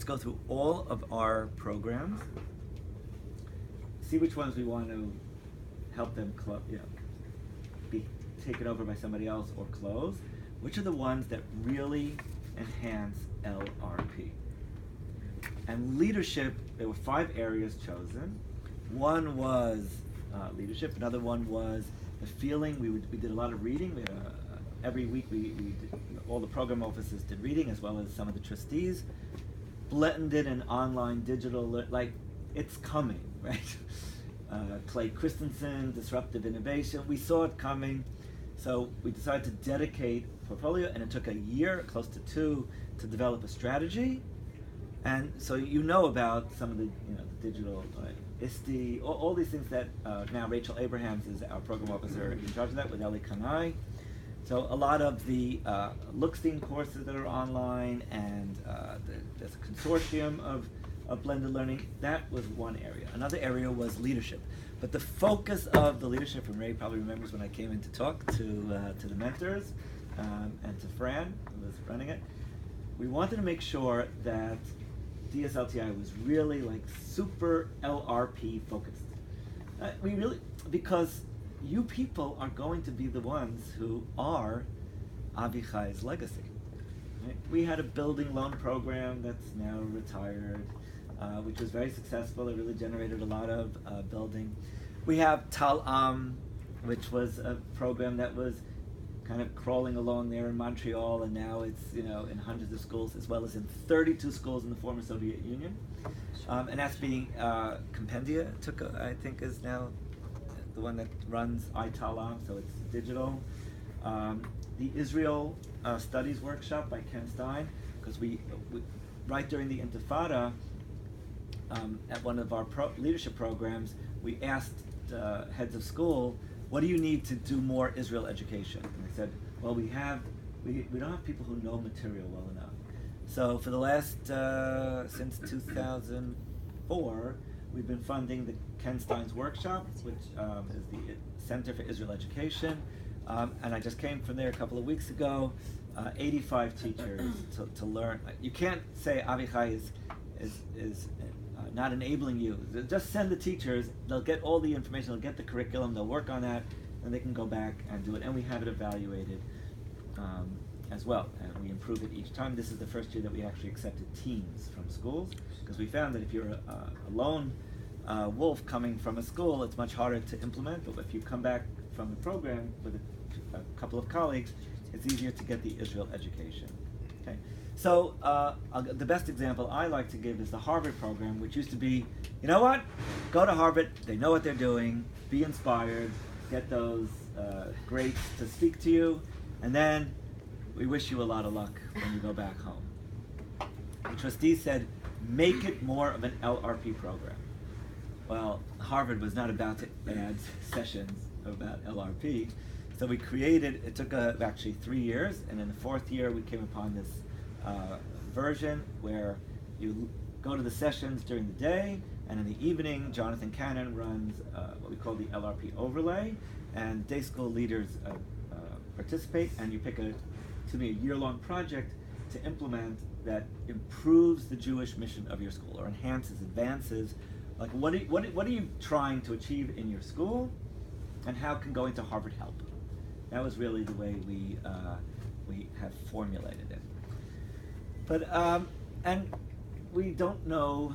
let's go through all of our programs, see which ones we want to help them be taken over by somebody else or close. Which are the ones that really enhance LRP? And leadership, there were 5 areas chosen. One was leadership. Another one was the feeling. We did a lot of reading. Every week we did, all the program officers did reading, as well as some of the trustees. Blended and online digital, like it's coming, right? Clay Christensen, disruptive innovation. We saw it coming. So we decided to dedicate portfolio, and it took a year, close to 2, to develop a strategy. And so you know about some of the, the digital, ISTI, all these things that now Rachel Abrahams is our program officer in charge of that with Eli Kanai. So a lot of the Lookstein courses that are online, and there's a consortium of blended learning. That was one area. Another area was leadership. But the focus of the leadership, and Ray probably remembers when I came in to talk to the mentors and to Fran, who was running it, we wanted to make sure that DSLTI was really like super LRP focused. Because you people are going to be the ones who are Avichai's legacy. Right? We had a building loan program that's now retired, which was very successful. It really generated a lot of building. We have Tal-Am, which was a program that was kind of crawling along there in Montreal, and now it's in hundreds of schools, as well as in 32 schools in the former Soviet Union. And that's being Compendia I think is now the one that runs Tal-Am, so it's digital. The Israel Studies Workshop by Ken Stein, because we right during the Intifada, at one of our leadership programs, we asked heads of school, what do you need to do more Israel education? And they said, well, we don't have people who know material well enough. So for the last, since 2004, we've been funding the Ken Stein's workshop, which is the Center for Israel Education. And I just came from there a couple of weeks ago, 85 teachers to learn. You can't say Avichai is not enabling you. Just send the teachers, they'll get all the information, they'll get the curriculum, they'll work on that, and they can go back and do it. And we have it evaluated as well, and we improve it each time. This is the first year that we actually accepted teams from schools, because we found that if you're a lone wolf coming from a school, it's much harder to implement, but if you come back from the program with a couple of colleagues, it's easier to get the Israel education. Okay. So the best example I like to give is the Harvard program, which used to be, you know what? Go to Harvard, they know what they're doing, be inspired, get those grades to speak to you, and then we wish you a lot of luck when you go back home. The trustees said, make it more of an LRP program. Well, Harvard was not about to add sessions about LRP, so we created, it took actually 3 years, and in the 4th year we came upon this version where you go to the sessions during the day, and in the evening Jonathan Cannon runs what we call the LRP overlay, and day school leaders participate, and you pick a year-long project to implement that improves the Jewish mission of your school, or enhances, advances. Like what are you trying to achieve in your school, and how can going to Harvard help? That was really the way we have formulated it. But and we don't know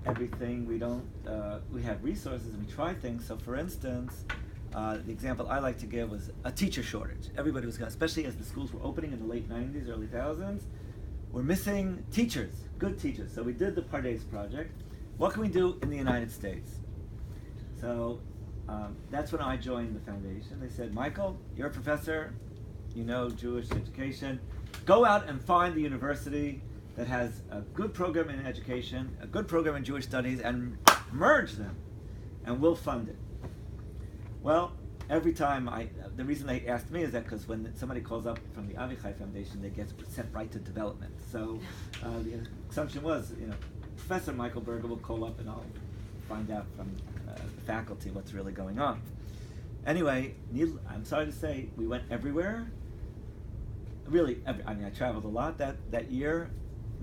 everything. We have resources and we try things. So for instance, the example I like to give was a teacher shortage. Everybody was, especially as the schools were opening in the late 90s, early 2000s, we're missing teachers, good teachers. So we did the Pardes project. What can we do in the United States? So that's when I joined the foundation. They said, Michael, you're a professor, you know Jewish education. Go out and find the university that has a good program in education, a good program in Jewish studies, and merge them, and we'll fund it. Well, every time the reason they asked me is that because when somebody calls up from the Avichai Foundation, they get sent right to development. So the assumption was, Professor Michael Berger will call up and I'll find out from the faculty what's really going on. Anyway, I'm sorry to say, we went everywhere. Really, I traveled a lot that year.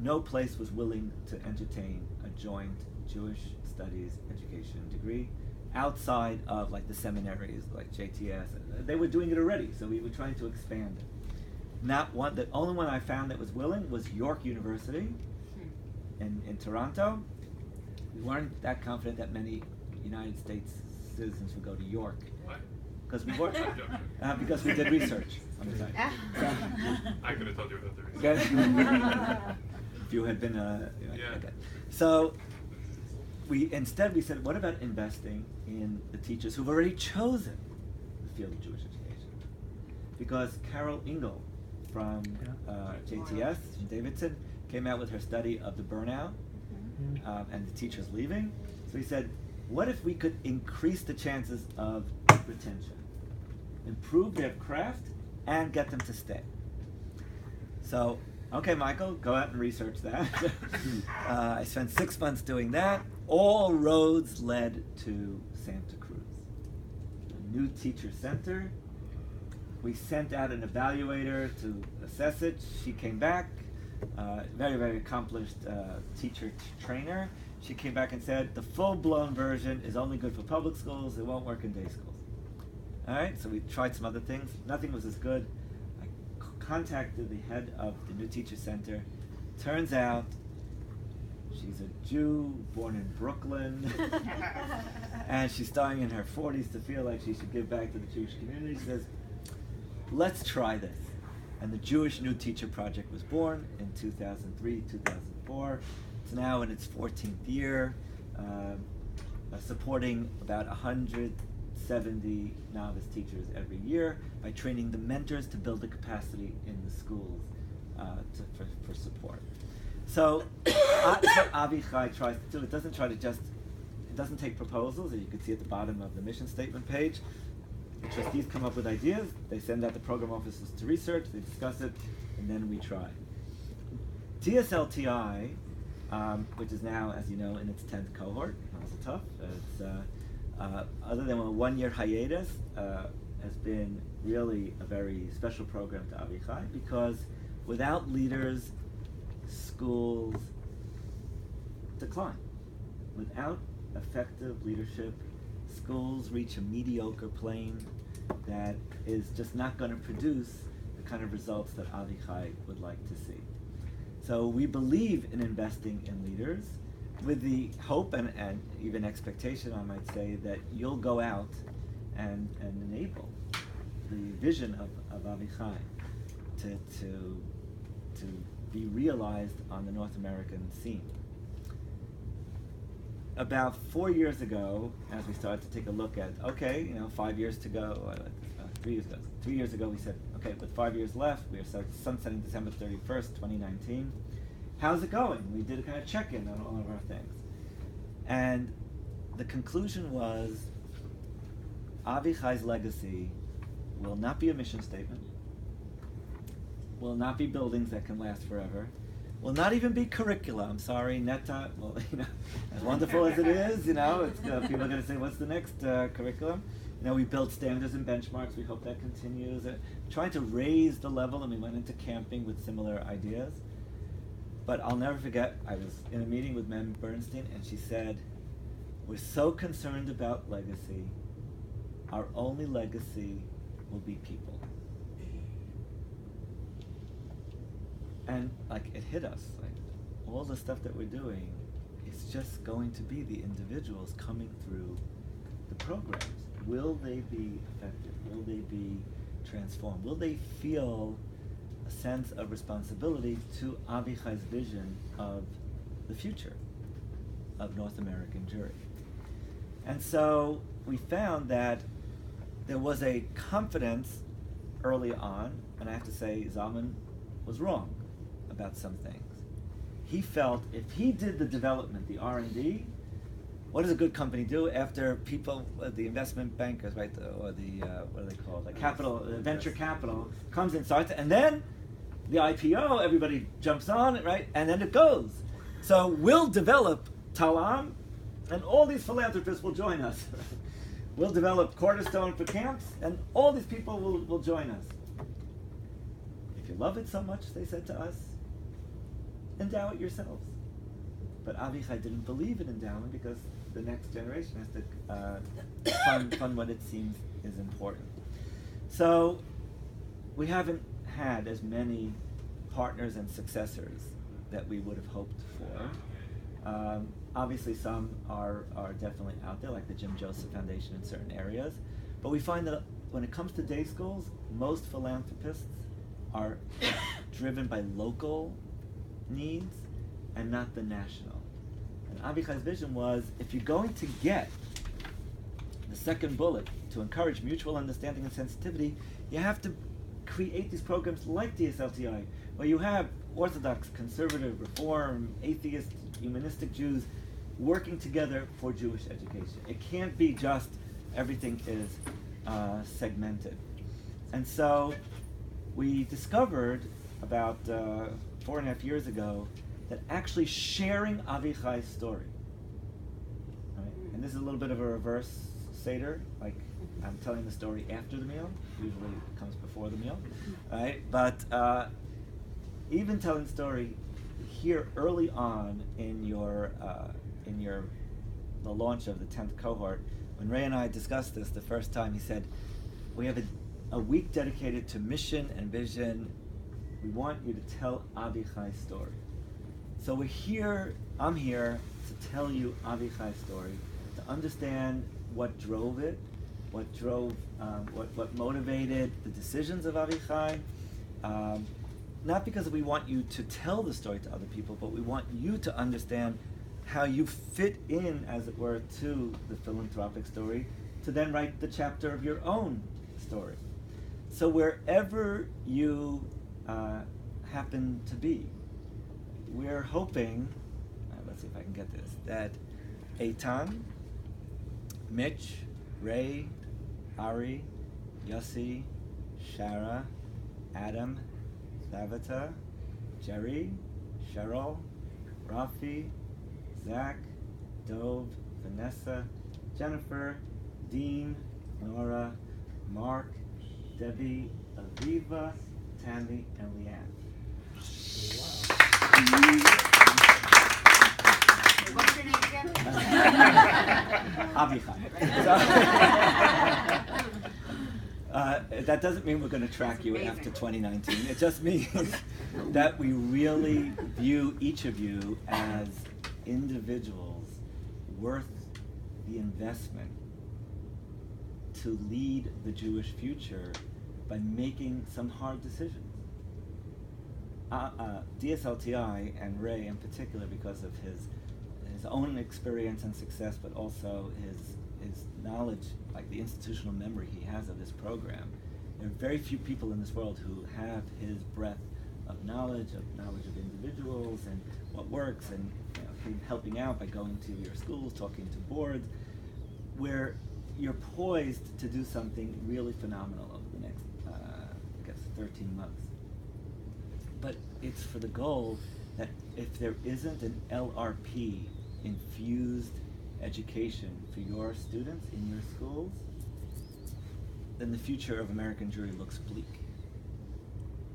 no place was willing to entertain a joint Jewish studies education degree outside of like the seminaries like JTS. They were doing it already, so we were trying to expand it. The only one I found that was willing was York University in Toronto. We weren't that confident that many United States citizens would go to York. Why? Because we weren't. Because we did research on the site. I could have told you about the research. If you had been Yeah. Okay. So instead we said, what about investing in the teachers who've already chosen the field of Jewish education? Because Carol Engel from JTS, from Davidson, came out with her study of the burnout and the teachers leaving. So he said, what if we could increase the chances of retention, improve their craft, and get them to stay? So, okay, Michael, go out and research that. I spent 6 months doing that. All roads led to Santa Cruz, a new teacher center. We sent out an evaluator to assess it. She came back, very, very accomplished teacher trainer. She came back and said, the full-blown version is only good for public schools. It won't work in day schools. All right, so we tried some other things. Nothing was as good. I contacted the head of the new teacher center. Turns out she's a Jew born in Brooklyn, and she's starting in her 40s to feel like she should give back to the Jewish community. She says, let's try this. And the Jewish New Teacher Project was born in 2003, 2004. It's now in its 14th year, supporting about 170 novice teachers every year by training the mentors to build the capacity in the schools for support. So Avichai tries to do, it doesn't take proposals, as you can see at the bottom of the mission statement page. The trustees come up with ideas, they send out the program officers to research, they discuss it, and then we try. DSLTI, which is now, as you know, in its 10th cohort, also tough. It's, other than a 1-year hiatus, has been really a very special program to Avichai, because without leaders, schools decline. Without effective leadership, schools reach a mediocre plane that is just not going to produce the kind of results that Avichai would like to see. So we believe in investing in leaders with the hope and even expectation, I might say, that you'll go out and enable the vision of Avichai to be realized on the North American scene. About 4 years ago, as we started to take a look at, 5 years to go, 3 years ago. 3 years ago we said, okay, with 5 years left, we are sunsetting December 31st, 2019. How's it going? We did a kind of check-in on all of our things. And the conclusion was, Avichai's legacy will not be a mission statement, will not be buildings that can last forever, will not even be curricula. I'm sorry, Neta, well, as wonderful as it is, it's, people are going to say, what's the next curriculum? We built standards and benchmarks. We hope that continues. Trying to raise the level, and we went into camping with similar ideas. But I'll never forget, I was in a meeting with Mem Bernstein, and she said, we're so concerned about legacy. Our only legacy will be people. And it hit us, all the stuff that we're doing, it's just going to be the individuals coming through the programs. Will they be effective? Will they be transformed? Will they feel a sense of responsibility to Avichai's vision of the future of North American Jewry? And so we found that there was a confidence early on, and I have to say Zalman was wrong about some things. He felt if he did the development, the R&D, what does a good company do after people, the investment bankers, right, or the, what are they called, capital, venture capital, comes in, starts, and then the IPO, everybody jumps on it, right, and then it goes. So we'll develop Talam, and all these philanthropists will join us. We'll develop Cornerstone for camps, and all these people will join us. If you love it so much, they said to us, endow it yourselves. But Avichai didn't believe in endowment because the next generation has to fund what it seems is important. So we haven't had as many partners and successors that we would have hoped for. Obviously some are definitely out there, like the Jim Joseph Foundation in certain areas. But we find that when it comes to day schools, most philanthropists are driven by local needs and not the national. And Avichai's vision was, if you're going to get the second bullet to encourage mutual understanding and sensitivity, you have to create these programs like DSLTI, where you have Orthodox, conservative, Reform, atheist, humanistic Jews working together for Jewish education. It can't be just everything is segmented. And so we discovered about 4.5 years ago that actually sharing Avichai's story, right? And this is a little bit of a reverse Seder, like I'm telling the story after the meal, usually it comes before the meal, right? But even telling the story here early on in the launch of the 10th cohort, when Ray and I discussed this the first time, he said, we have a week dedicated to mission and vision. We want you to tell Avichai's story. So I'm here to tell you Avichai's story, to understand what drove it, what motivated the decisions of Avichai. Not because we want you to tell the story to other people, but we want you to understand how you fit in, as it were, to the philanthropic story, to then write the chapter of your own story. So wherever you happen to be, we're hoping, let's see if I can get this, that Eitan, Mitch, Ray, Ari, Yossi, Shara, Adam, Savita, Jerry, Cheryl, Rafi, Zach, Dove, Vanessa, Jennifer, Dean, Nora, Mark, Debbie, Aviva, Tammy, and Leanne. What's your name again? Avichai. That doesn't mean we're going to track you after 2019. It just means that we really view each of you as individuals worth the investment to lead the Jewish future by making some hard decisions. DSLTI and Ray in particular, because of his own experience and success, but also his knowledge, like the institutional memory he has of this program. There are very few people in this world who have his breadth of knowledge of individuals and what works, and helping out by going to your schools, talking to boards, where you're poised to do something really phenomenal over the next, 13 months. But it's for the goal that if there isn't an LRP infused education for your students in your schools, then the future of American Jewry looks bleak.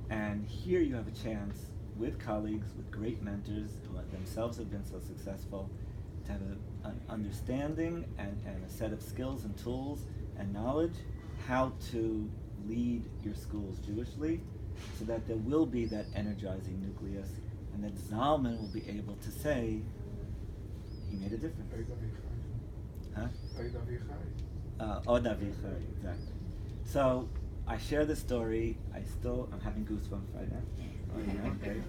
And here you have a chance with colleagues, with great mentors who themselves have been so successful, to have an understanding and a set of skills and tools and knowledge how to lead your schools Jewishly, so that there will be that energizing nucleus, and that Zalman will be able to say, he made a difference. Huh? Od Avichai, exactly. So I share this story. I'm having goosebumps right now. Oh, yeah, okay.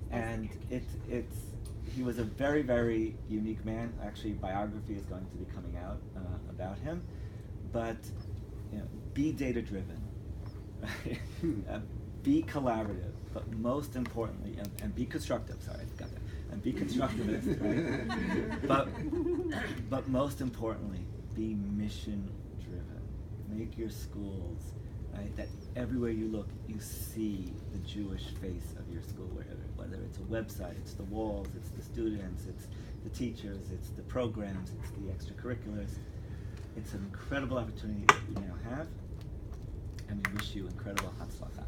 And he was a very, very unique man. Actually, biography is going to be coming out about him. But be data driven, be collaborative, but most importantly, and be constructive. Sorry, I forgot that. And be constructivist, right? But most importantly, be mission driven. Make your schools, right, that everywhere you look, you see the Jewish face of your school, whether it's a website, it's the walls, it's the students, it's the teachers, it's the programs, it's the extracurriculars. It's an incredible opportunity that we now have, and we wish you incredible hatzlacha.